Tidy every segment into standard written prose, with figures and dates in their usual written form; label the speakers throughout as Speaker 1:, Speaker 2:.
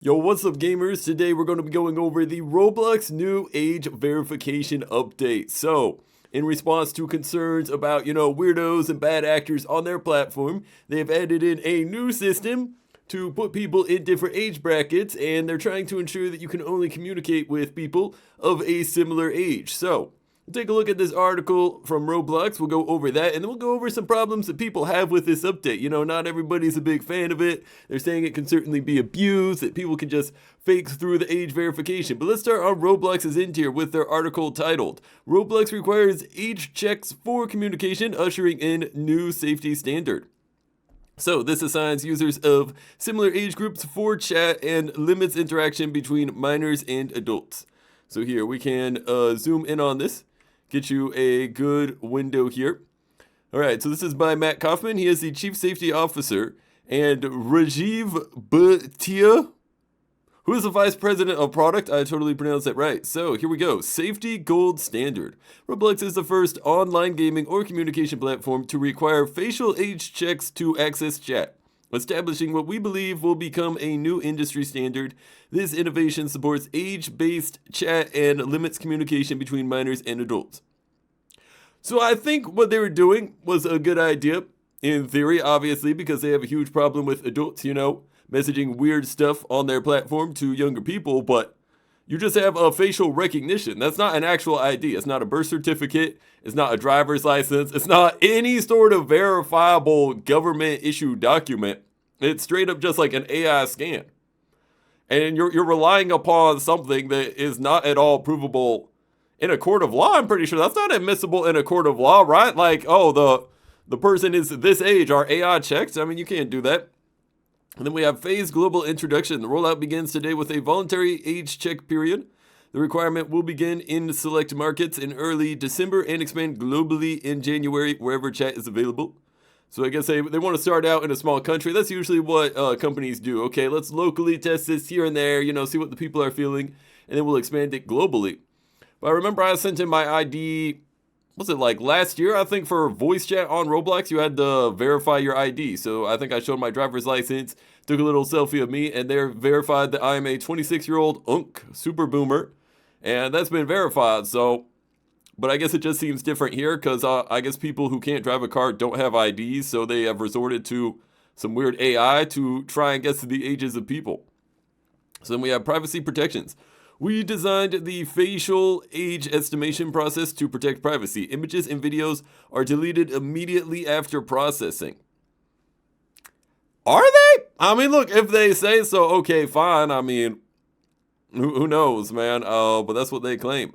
Speaker 1: Yo, what's up gamers? Today we're going to be going over the Roblox new age verification update. So, in response to concerns about, weirdos and bad actors on their platform, they've added in a new system to put people in different age brackets, and they're trying to ensure that you can only communicate with people of a similar age. So, we'll take a look at this article from Roblox. We'll go over that, and then we'll go over some problems that people have with this update. Not everybody's a big fan of it. They're saying it can certainly be abused, that people can just fake through the age verification. But let's start on Roblox's end here with their article titled, Roblox requires age checks for communication, ushering in new safety standard. So, this assigns users of similar age groups for chat and limits interaction between minors and adults. So here, we can zoom in on this, get you a good window here. All right, so this is by Matt Kaufman. He is the Chief Safety Officer, and Rajiv Bhatia, who is the Vice President of Product. I totally pronounced that right. So here we go. Safety Gold Standard. Roblox is the first online gaming or communication platform to require facial age checks to access chat, establishing what we believe will become a new industry standard. This innovation supports age-based chat and limits communication between minors and adults. So I think what they were doing was a good idea, in theory, obviously, because they have a huge problem with adults, messaging weird stuff on their platform to younger people, but you just have a facial recognition. That's not an actual ID. It's not a birth certificate. It's not a driver's license. It's not any sort of verifiable government-issued document. It's straight up just like an AI scan. And you're relying upon something that is not at all provable in a court of law. I'm pretty sure that's not admissible in a court of law, right? Like, oh, the person is this age. Are AI checks? I mean, you can't do that. And then we have phased global introduction. The rollout begins today with a voluntary age check period. The requirement will begin in select markets in early December and expand globally in January wherever chat is available. So I guess they want to start out in a small country. That's usually what companies do. Okay, let's locally test this here and there, see what the people are feeling, and then we'll expand it globally. But I remember I sent in my ID, was it like last year? I think for voice chat on Roblox, you had to verify your ID. So I think I showed my driver's license, took a little selfie of me, and they verified that I am a 26-year-old super boomer. And that's been verified, so... But I guess it just seems different here because I guess people who can't drive a car don't have IDs, so they have resorted to some weird AI to try and guess the ages of people. So then we have privacy protections. We designed the facial age estimation process to protect privacy. Images and videos are deleted immediately after processing. Are they? I mean, look, if they say so, okay, fine. I mean, who knows, man? But that's what they claim.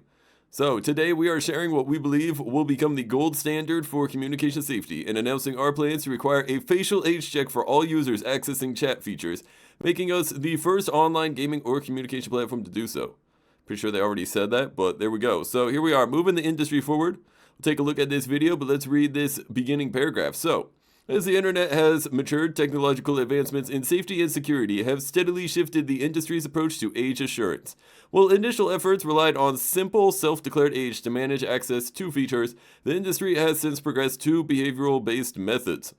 Speaker 1: So, today we are sharing what we believe will become the gold standard for communication safety and announcing our plans to require a facial age check for all users accessing chat features, making us the first online gaming or communication platform to do so. Pretty sure they already said that, but there we go. So, here we are, moving the industry forward. We'll take a look at this video, but let's read this beginning paragraph. So, as the internet has matured, technological advancements in safety and security have steadily shifted the industry's approach to age assurance. While initial efforts relied on simple self-declared age to manage access to features, the industry has since progressed to behavioral-based methods.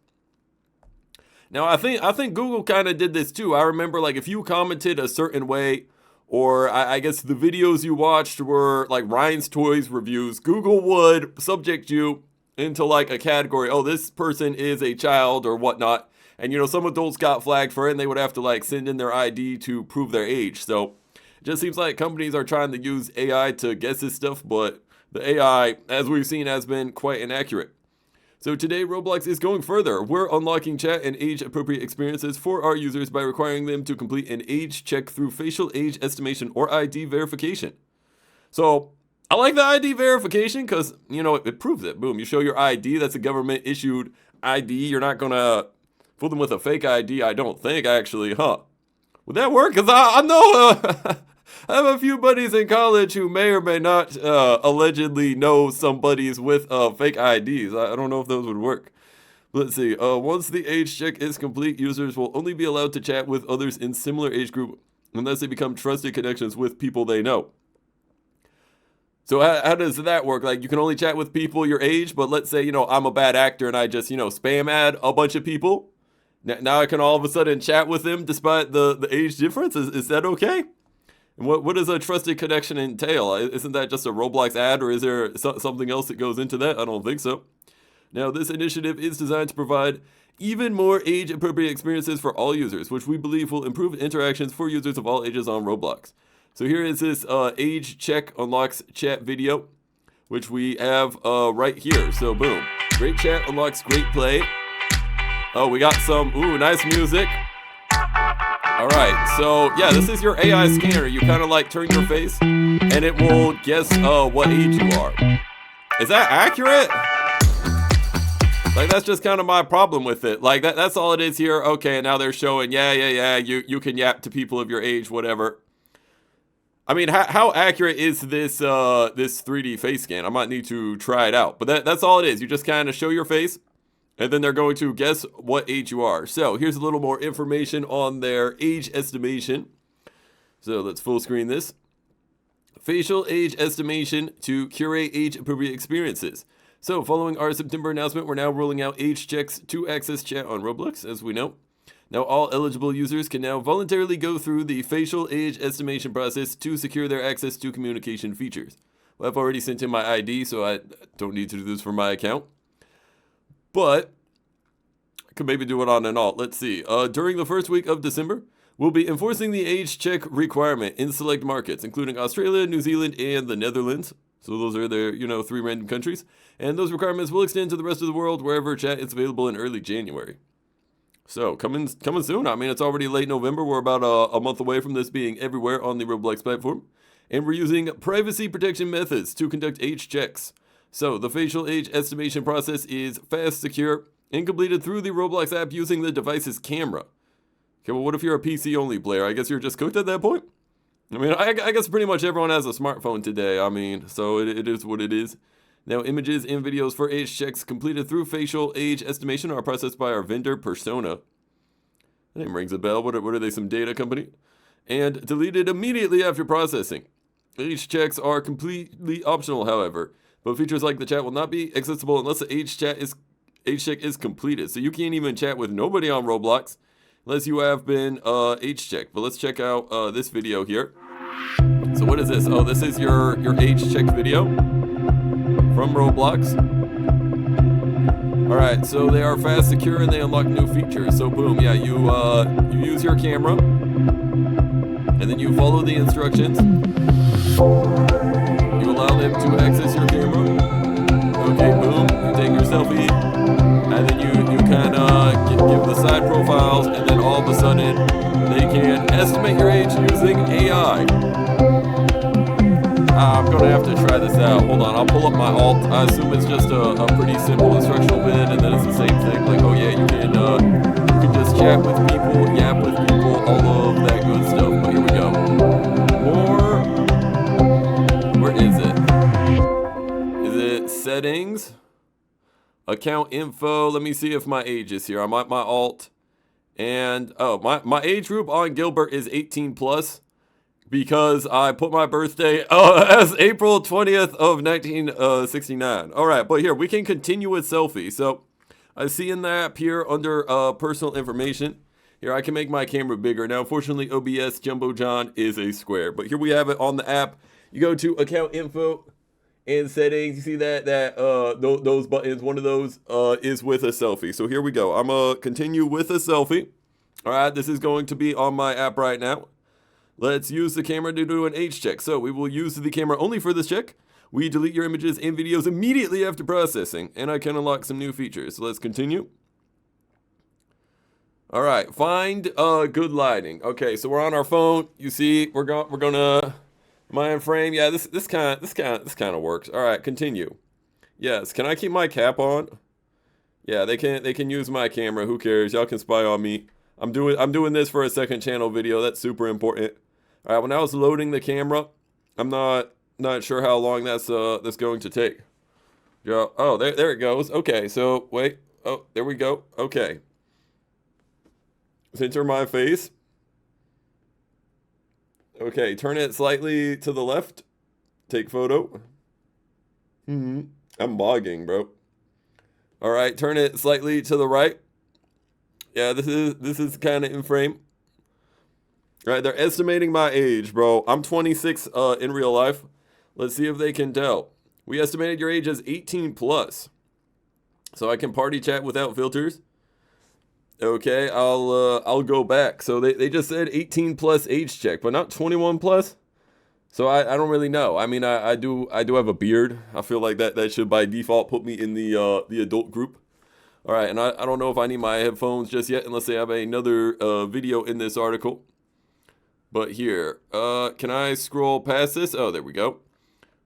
Speaker 1: Now, I think Google kind of did this too. I remember, like, if you commented a certain way, or I guess the videos you watched were like Ryan's Toys reviews, Google would subject you into like a category. Oh, this person is a child or whatnot. And some adults got flagged for it and they would have to like send in their ID to prove their age. So it just seems like companies are trying to use AI to guess this stuff, but the AI, as we've seen, has been quite inaccurate. So today, Roblox is going further. We're unlocking chat and age-appropriate experiences for our users by requiring them to complete an age check through facial age estimation or ID verification. So I like the ID verification because, it proves it. Boom, you show your ID. That's a government-issued ID. You're not going to fool them with a fake ID, I don't think, actually. Would that work? Because I know I have a few buddies in college who may or may not allegedly know some buddies with fake IDs. I don't know if those would work. Let's see. Once the age check is complete, users will only be allowed to chat with others in similar age group unless they become trusted connections with people they know. So how does that work? Like, you can only chat with people your age, but let's say, I'm a bad actor and I just, spam ad a bunch of people. Now I can all of a sudden chat with them despite the age difference. Is that okay? And what does a trusted connection entail? Isn't that just a Roblox ad, or is there something else that goes into that? I don't think so. Now, this initiative is designed to provide even more age-appropriate experiences for all users, which we believe will improve interactions for users of all ages on Roblox. So here is this age check unlocks chat video, which we have right here. So boom, great chat unlocks great play. Oh, we got some, nice music. All right, so yeah, this is your AI scanner. You kind of like turn your face, and it will guess what age you are. Is that accurate? Like, that's just kind of my problem with it. Like, that's all it is here. Okay, now they're showing, yeah, you can yap to people of your age, whatever. I mean, how accurate is this this 3D face scan? I might need to try it out. But that's all it is. You just kind of show your face, and then they're going to guess what age you are. So here's a little more information on their age estimation. So let's full screen this. Facial age estimation to curate age-appropriate experiences. So, following our September announcement, we're now rolling out age checks to access chat on Roblox, as we know. Now, all eligible users can now voluntarily go through the facial age estimation process to secure their access to communication features. Well, I've already sent in my ID, so I don't need to do this for my account. But I could maybe do it on an alt. Let's see. During the first week of December, we'll be enforcing the age check requirement in select markets, including Australia, New Zealand, and the Netherlands. So those are their, 3 random countries. And those requirements will extend to the rest of the world wherever chat is available in early January. So coming soon. I mean, it's already late November. We're about a month away from this being everywhere on the Roblox platform. And we're using privacy protection methods to conduct age checks. So the facial age estimation process is fast, secure, and completed through the Roblox app using the device's camera. Okay, well, what if you're a PC-only player? I guess you're just cooked at that point? I mean, I guess pretty much everyone has a smartphone today. I mean, so it is what it is. Now, images and videos for age checks completed through facial age estimation are processed by our vendor, Persona. That name rings a bell. What are they, some data company? And deleted immediately after processing. Age checks are completely optional, however, but features like the chat will not be accessible unless the age check is completed. So you can't even chat with nobody on Roblox unless you have been age checked. But let's check out this video here. So what is this? Oh, this is your age check video from Roblox. All right, so they are fast, secure, and they unlock new features. So boom, yeah, you use your camera, and then you follow the instructions. You allow them to access your camera. Okay, boom, you take your selfie, and then you kind of give the side profiles, and then all of a sudden they can estimate your age using AI. I'm gonna have to try this out. Hold on, I'll pull up my alt. I assume it's just a pretty simple instructional vid, and then it's the same thing. Like, oh yeah, you can just chat with people, yap with people, all of that good stuff. But here we go. More. Where is it? Is it settings? Account info. Let me see if my age is here. I'm at my alt, and my age group on Gilbert is 18 plus. Because I put my birthday as April 20th of 1969. All right, but here, we can continue with selfie. So I see in the app here under personal information, here I can make my camera bigger. Now, unfortunately, OBS Jumbo John is a square. But here we have it on the app. You go to account info and settings. You see that those buttons, one of those is with a selfie. So here we go. I'm going to continue with a selfie. All right, this is going to be on my app right now. Let's use the camera to do an age check. So we will use the camera only for this check. We delete your images and videos immediately after processing, and I can unlock some new features. So let's continue. All right, find good lighting. Okay, so we're on our phone. You see, we're gonna mind frame. Yeah, this kind of works. All right, continue. Yes, can I keep my cap on? Yeah, they can use my camera. Who cares? Y'all can spy on me. I'm doing this for a second channel video. That's super important. All right, when I was loading the camera, I'm not sure how long that's going to take. Yeah. Oh, there it goes. Okay, so wait. Oh, there we go. Okay. Center my face. Okay, turn it slightly to the left. Take photo. I'm bogging, bro. All right, turn it slightly to the right. Yeah, this is kind of in frame. Right, they're estimating my age, bro. I'm 26 in real life. Let's see if they can tell. We estimated your age as 18 plus. So I can party chat without filters. Okay, I'll go back. So they just said 18 plus age check, but not 21 plus. So I don't really know. I mean, I do have a beard. I feel like that should by default put me in the adult group. All right, and I don't know if I need my headphones just yet unless they have another video in this article. But here, can I scroll past this? Oh, there we go.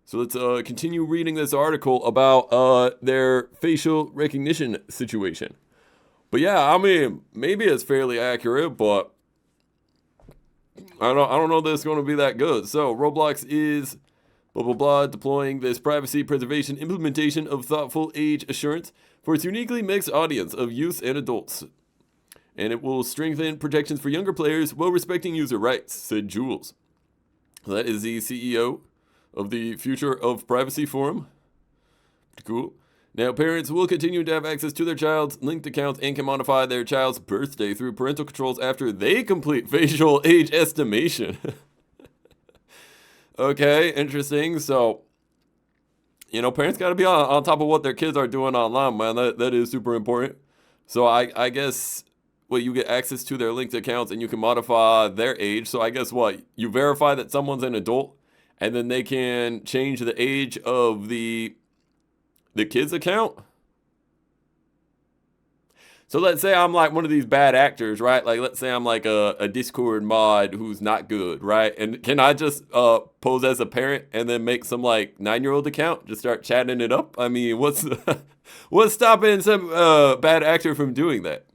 Speaker 1: So let's continue reading this article about their facial recognition situation. But yeah, I mean, maybe it's fairly accurate, but I don't know that it's going to be that good. So Roblox is blah blah blah deploying this privacy preservation implementation of thoughtful age assurance for its uniquely mixed audience of youth and adults. And it will strengthen protections for younger players while respecting user rights, said Jules. That is the CEO of the Future of Privacy Forum. Pretty cool. Now, parents will continue to have access to their child's linked accounts and can modify their child's birthday through parental controls after they complete facial age estimation. Okay, interesting. So, you know, parents got to be on top of what their kids are doing online, man. That is super important. So I guess, well, you get access to their linked accounts and you can modify their age. So I guess what? You verify that someone's an adult and then they can change the age of the kid's account. So let's say I'm like one of these bad actors, right? Like, let's say I'm like a Discord mod who's not good, right? And can I just pose as a parent and then make some like 9-year-old account, just start chatting it up? I mean, what's stopping some bad actor from doing that?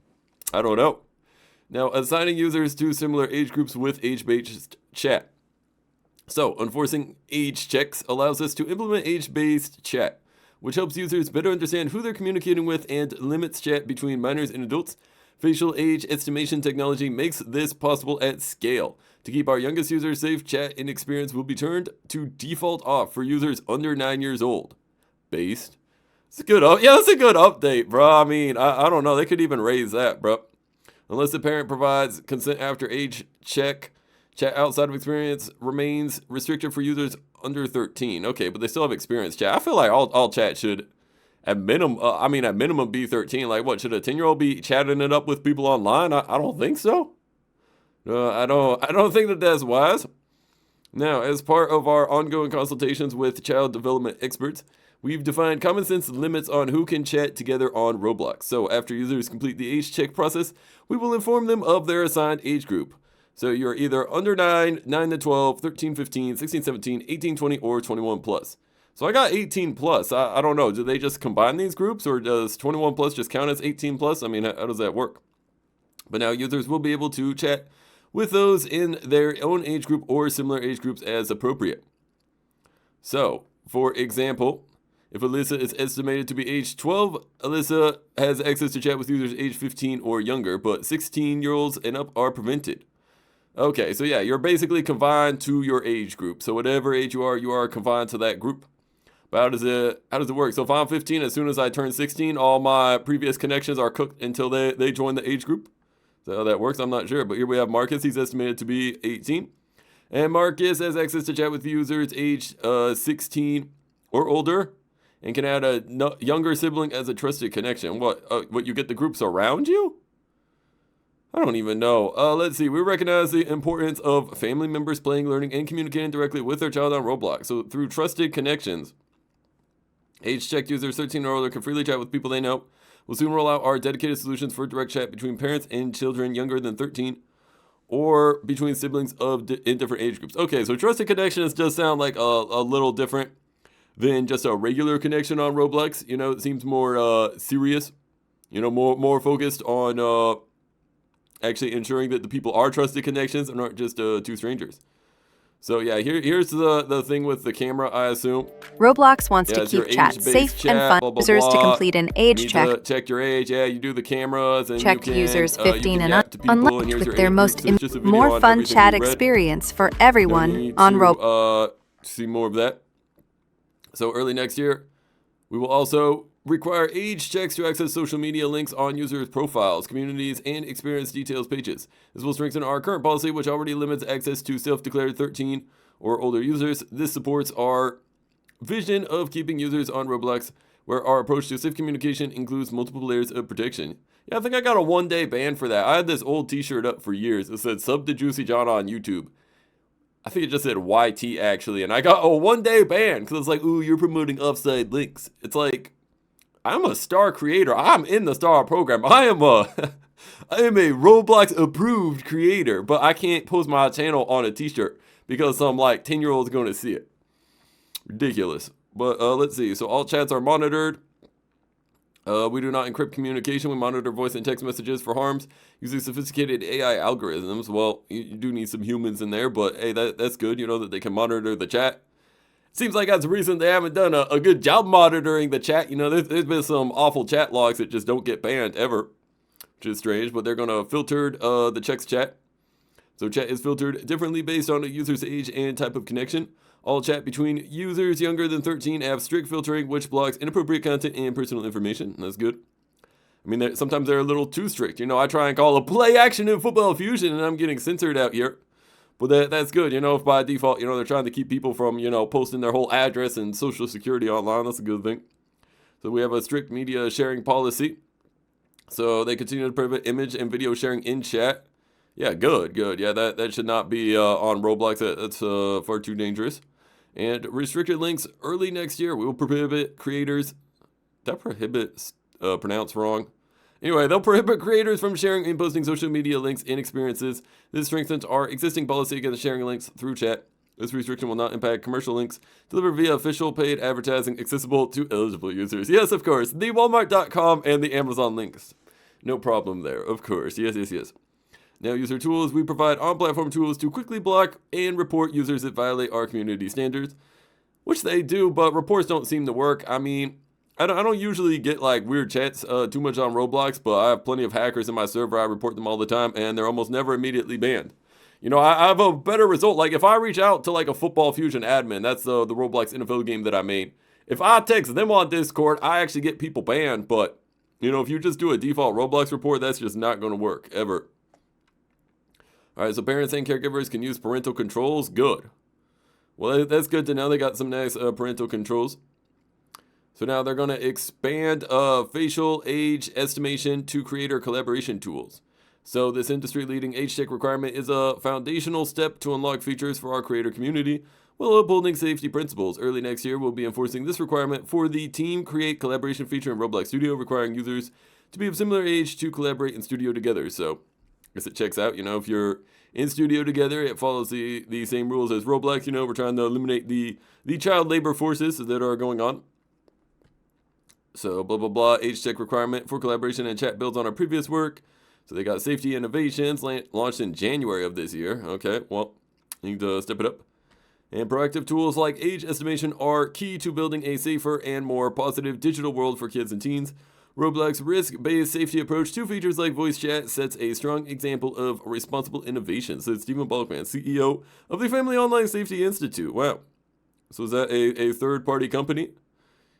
Speaker 1: I don't know. Now, assigning users to similar age groups with age-based chat. So, enforcing age checks allows us to implement age-based chat, which helps users better understand who they're communicating with and limits chat between minors and adults. Facial age estimation technology makes this possible at scale. To keep our youngest users safe, chat and experience will be turned to default off for users under 9 years old. Based. It's a good that's a good update, bro. I mean, I don't know. They could even raise that, bro. Unless the parent provides consent after age check, chat outside of experience remains restricted for users under 13. Okay, but they still have experience chat. I feel like all chat should, at minimum, be 13. Like, what, should a 10-year-old be chatting it up with people online? I don't think so. I don't think that that's wise. Now, as part of our ongoing consultations with child development experts, we've defined common sense limits on who can chat together on Roblox. So after users complete the age check process, we will inform them of their assigned age group. So you're either under 9, 9 to 12, 13, 15, 16, 17, 18, 20, or 21 plus. So I got 18 plus. I don't know. Do they just combine these groups, or does 21 plus just count as 18 plus? I mean, how does that work? But now users will be able to chat with those in their own age group or similar age groups as appropriate. So, for example, if Alyssa is estimated to be age 12, Alyssa has access to chat with users age 15 or younger, but 16-year-olds and up are prevented. Okay, so yeah, you're basically confined to your age group. So whatever age you are confined to that group. But how does it work? So if I'm 15, as soon as I turn 16, all my previous connections are cooked until they join the age group. Is that how that works? I'm not sure. But here we have Marcus. He's estimated to be 18. And Marcus has access to chat with users age 16 or older and can add a younger sibling as a trusted connection. What you get the groups around you? I don't even know. Let's see. We recognize the importance of family members playing, learning, and communicating directly with their child on Roblox. So through trusted connections, age-checked users 13 or older can freely chat with people they know. We'll soon roll out our dedicated solutions for direct chat between parents and children younger than 13 or between siblings in different age groups. Okay, so trusted connections does sound like a little different than just a regular connection on Roblox. You know, it seems more serious, you know, more focused on actually ensuring that the people are trusted connections and aren't just two strangers. So yeah, here's the thing with the camera, I assume.
Speaker 2: Roblox wants to keep chat safe and fun.
Speaker 1: Blah, blah,
Speaker 2: users
Speaker 1: blah.
Speaker 2: To complete an age check.
Speaker 1: To check your age. Yeah, you do the cameras and
Speaker 2: check
Speaker 1: you can,
Speaker 2: users 15 and up,
Speaker 1: unlocked
Speaker 2: with their more fun chat experience for everyone on Roblox.
Speaker 1: See more of that. So early next year, we will also require age checks to access social media links on users' profiles, communities, and experience details pages. This will strengthen our current policy, which already limits access to self-declared 13 or older users. This supports our vision of keeping users on Roblox, where our approach to safe communication includes multiple layers of protection. Yeah, I think I got a 1-day ban for that. I had this old t-shirt up for years. It said sub to Juicy John on YouTube. I think it just said YT actually, and I got a 1-day ban because it's like, ooh, you're promoting offside links. It's like, I'm a star creator. I'm in the star program. I am a Roblox approved creator, but I can't post my channel on a t-shirt because some like 10-year-old's going to see it. Ridiculous. But let's see. So all chats are monitored. We do not encrypt communication. We monitor voice and text messages for harms using sophisticated AI algorithms. Well, you do need some humans in there, but hey, that's good. You know that they can monitor the chat. Seems like that's the reason they haven't done a good job monitoring the chat. You know, there's been some awful chat logs that just don't get banned ever, which is strange, but they're going to filter the checks chat. So chat is filtered differently based on a user's age and type of connection. All chat between users younger than 13 have strict filtering, which blocks inappropriate content and personal information. That's good. I mean, sometimes they're a little too strict. You know, I try and call a play action in Football Fusion, and I'm getting censored out here. But that's good, you know, if by default, you know, they're trying to keep people from, you know, posting their whole address and social security online. That's a good thing. So we have a strict media sharing policy. So they continue to prohibit image and video sharing in chat. Yeah, good. Yeah, that should not be on Roblox. That's far too dangerous. And restricted links early next year. We will prohibit creators. That prohibit pronounced wrong. Anyway, they'll prohibit creators from sharing and posting social media links and experiences. This strengthens our existing policy against sharing links through chat. This restriction will not impact commercial links delivered via official paid advertising accessible to eligible users. Yes, of course. The Walmart.com and the Amazon links. No problem there, of course. Yes. Now, user tools. We provide on-platform tools to quickly block and report users that violate our community standards, which they do, but reports don't seem to work. I mean, I don't usually get like weird chats too much on Roblox, but I have plenty of hackers in my server. I report them all the time, and they're almost never immediately banned. You know, I have a better result. Like if I reach out to like a Football Fusion admin, that's the Roblox NFL game that I made. If I text them on Discord, I actually get people banned. But you know, if you just do a default Roblox report, that's just not going to work ever. All right, so parents and caregivers can use parental controls. Good. Well, that's good to know. They got some nice parental controls. So now they're going to expand facial age estimation to creator collaboration tools. So this industry-leading age check requirement is a foundational step to unlock features for our creator community while upholding safety principles. Early next year, we'll be enforcing this requirement for the Team Create collaboration feature in Roblox Studio, requiring users to be of similar age to collaborate in Studio together. So I guess it checks out, you know, if you're in Studio together, it follows the same rules as Roblox. You know, we're trying to eliminate the child labor forces that are going on. So blah, blah, blah, age check requirement for collaboration and chat builds on our previous work. So they got safety innovations launched in January of this year. Okay, well, you need to step it up. And proactive tools like age estimation are key to building a safer and more positive digital world for kids and teens. Roblox's risk-based safety approach to features like voice chat sets a strong example of responsible innovation, said Stephen Balkman, CEO of the Family Online Safety Institute. Wow. So is that a third-party company?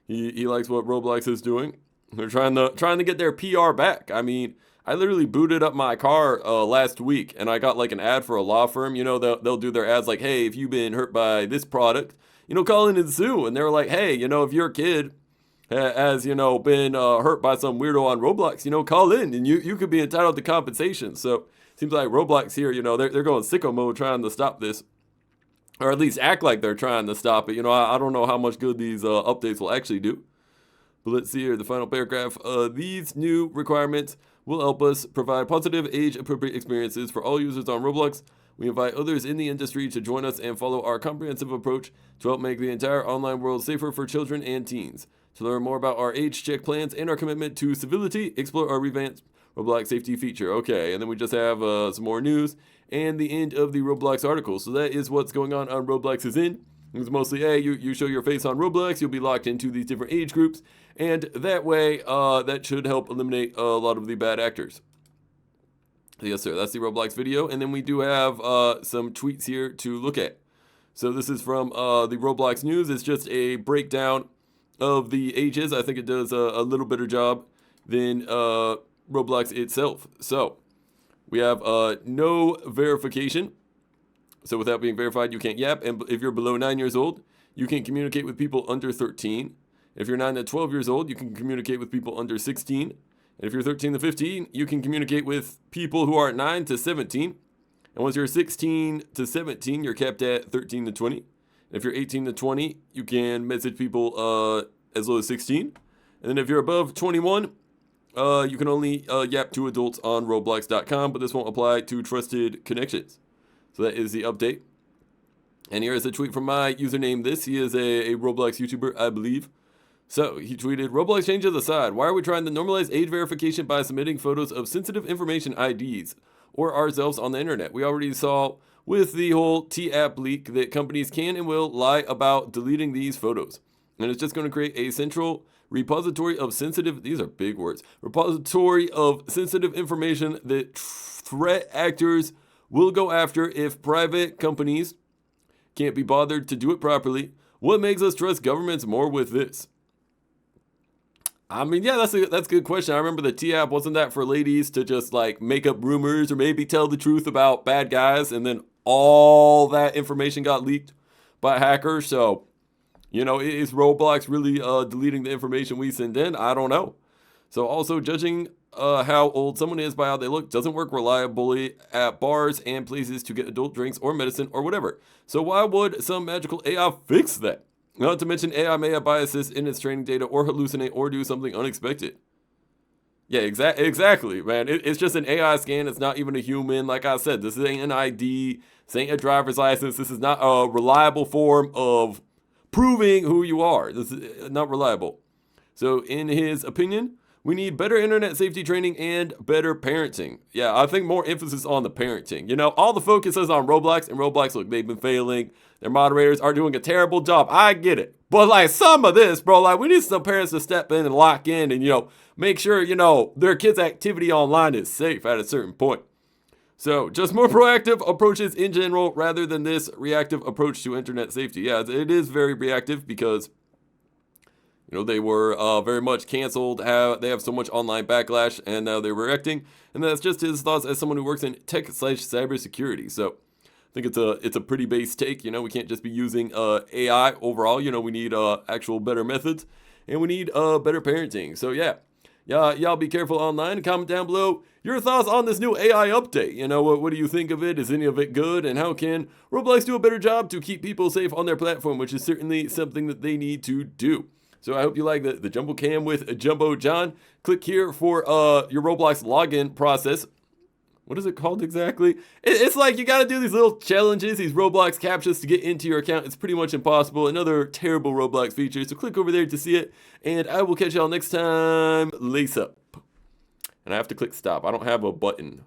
Speaker 1: He likes what Roblox is doing. They're trying to get their PR back. I mean, I literally booted up my car last week, and I got like an ad for a law firm. You know, they'll do their ads like, hey, if you've been hurt by this product, you know, call in and sue. And they were like, hey, you know, if your kid has, you know, been hurt by some weirdo on Roblox, you know, call in, and you could be entitled to compensation. So seems like Roblox here, you know, they're going sicko mode trying to stop this. Or at least act like they're trying to stop it. You know, I don't know how much good these updates will actually do. But let's see here, the final paragraph. These new requirements will help us provide positive, age-appropriate experiences for all users on Roblox. We invite others in the industry to join us and follow our comprehensive approach to help make the entire online world safer for children and teens. To learn more about our age check plans and our commitment to civility, explore our revamped Roblox safety feature. Okay, and then we just have some more news and the end of the Roblox article. So that is what's going on Roblox's end. It's mostly, hey, you show your face on Roblox, you'll be locked into these different age groups, and that way, that should help eliminate a lot of the bad actors. Yes, sir, that's the Roblox video, and then we do have some tweets here to look at. So this is from the Roblox News. It's just a breakdown of the ages. I think it does a little better job than Roblox itself. So we have no verification. So without being verified, you can't yap. And if you're below 9 years old, you can communicate with people under 13. If you're 9 to 12 years old, you can communicate with people under 16. And if you're 13 to 15, you can communicate with people who are 9 to 17. And once you're 16 to 17, you're capped at 13 to 20. And if you're 18 to 20, you can message people as low as 16. And then if you're above 21, you can only yap to adults on Roblox.com, but this won't apply to trusted connections. So that is the update. And here is a tweet from my username This. He is a Roblox YouTuber, I believe. So he tweeted, Roblox changes aside, why are we trying to normalize age verification by submitting photos of sensitive information IDs or ourselves on the internet? We already saw with the whole T-app leak that companies can and will lie about deleting these photos. And it's just going to create a central repository of sensitive, these are big words, repository of sensitive information that threat actors will go after if private companies can't be bothered to do it properly. What makes us trust governments more with this? I mean, yeah, that's a good question. I remember the T-app, wasn't that for ladies to just like make up rumors or maybe tell the truth about bad guys, and then all that information got leaked by hackers? So, you know, is Roblox really deleting the information we send in? I don't know. So also judging how old someone is by how they look doesn't work reliably at bars and places to get adult drinks or medicine or whatever. So why would some magical AI fix that? Not to mention AI may have biases in its training data or hallucinate or do something unexpected. Yeah, exactly, man. It's just an AI scan. It's not even a human. Like I said, this ain't an ID. This ain't a driver's license. This is not a reliable form of proving who you are. This is not reliable. So in his opinion, we need better internet safety training and better parenting. Yeah, I think more emphasis on the parenting. You know, all the focus is on Roblox, and Roblox, look, they've been failing. Their moderators are doing a terrible job. I get it. But like some of this, bro, like we need some parents to step in and lock in and, you know, make sure, you know, their kids' activity online is safe at a certain point. So just more proactive approaches in general rather than this reactive approach to internet safety. Yeah, it is very reactive because, you know, they were very much canceled. They have so much online backlash, and now they're reacting. And that's just his thoughts as someone who works in tech/cybersecurity. So I think it's a pretty base take. You know, we can't just be using AI overall. You know, we need actual better methods, and we need better parenting. So yeah, y'all be careful online. Comment down below your thoughts on this new AI update. You know, what do you think of it? Is any of it good? And how can Roblox do a better job to keep people safe on their platform, which is certainly something that they need to do. So I hope you like the Jumbo Cam with Jumbo John. Click here for your Roblox login process. What is it called exactly? It's like you got to do these little challenges, these Roblox captchas to get into your account. It's pretty much impossible. Another terrible Roblox feature. So click over there to see it. And I will catch y'all next time. Lace up. And I have to click stop. I don't have a button.